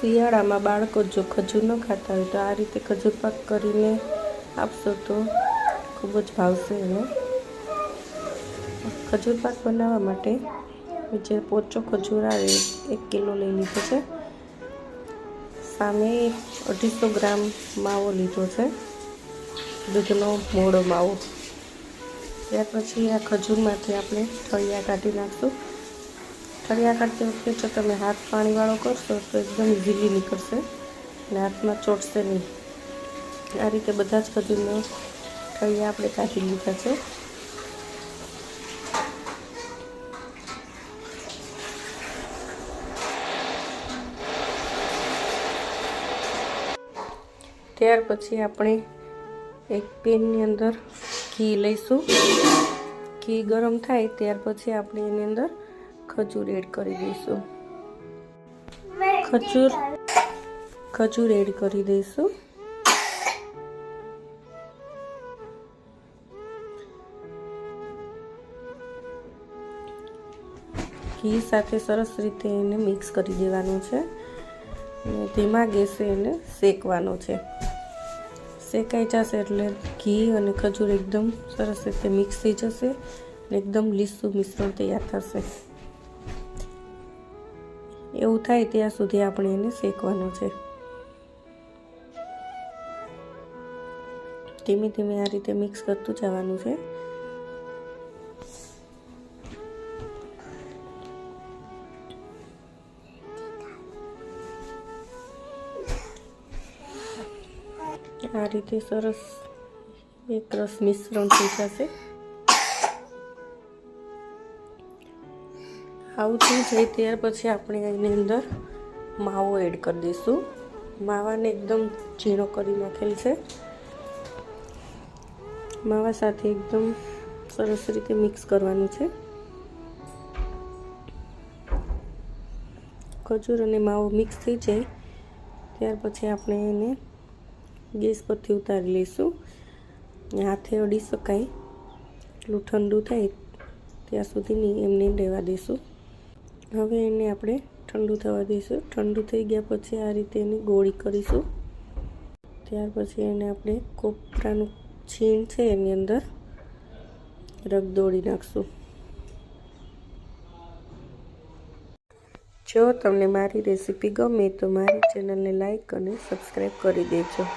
શિયાળામાં બાળકો જો ખજૂર ન ખાતા હોય તો આ રીતે ખજૂર પાક કરીને આપશો તો ખૂબ જ ભાવશે એને. ખજૂર પાક બનાવવા માટે જે પોચો ખજૂર આવે 1 કિલો લઈ લીધો છે. સામે 250 ગ્રામ માવો લીધો છે, દૂધનો મોળો માવો. ત્યાર પછી આ ખજૂરમાંથી આપણે ઠળિયા કાઢી નાખશું. ઠળિયા કાઢતી વખતે જો તમે હાથ પાણીવાળો કરશો તો એકદમ ઝીલી નીકળશે અને હાથમાં ચોટશે નહીં. આ રીતે બધા જ ખજૂરના ઠળિયા આપણે કાઢી લીધા છે. ત્યાર પછી આપણે એક પેનની અંદર ઘી લઈશું. ઘી ગરમ થાય ત્યાર પછી આપણે એની અંદર ખજૂર એડ કરી દઈશું. ખજૂર એડ કરી દઈશું. ઘી સાથે સરસ રીતે એને મિક્સ કરી દેવાનું છે અને ધીમા ગેસે એને શેકવાનો છે. શેકાઈ જશે એટલે ઘી અને ખજૂર એકદમ સરસ રીતે મિક્સ થઈ જશે અને એકદમ લીસું મિશ્રણ તૈયાર થશે. એવું થાય ત્યાં સુધી આપણે એને શેકવાનો છે. ધીમે ધીમે આ રીતે મિક્સ કરતું જવાનું છે. આ રીતે સરસ એકરસ મિશ્રણ થઈ જશે. આવું થઈ જાય ત્યાર પછી આપણે એની અંદર માવો એડ કરી દઈશું. માવાને એકદમ ઝીણો કરી નાખેલ છે. માવા સાથે એકદમ સરસ રીતે મિક્સ કરવાનું છે. ખજૂર અને માવો મિક્સ થઈ જાય ત્યાર પછી આપણે એને ગેસ પરથી ઉતારી લઈશું. હાથે અડી શકાય એટલું ઠંડુ થાય ત્યાં સુધીની એમને રહેવા દઈશું. હવે એને આપણે ઠંડુ થવા દઈશું. ઠંડુ થઈ ગયા પછી આ રીતે એની ગોળી કરીશું. ત્યાર પછી એને આપણે કોપરાનું છીણ છે એની અંદર રગદોળી નાખશું. જો તમને મારી રેસીપી ગમે તો મારી ચેનલને લાઈક અને સબસ્ક્રાઈબ કરી દેજો.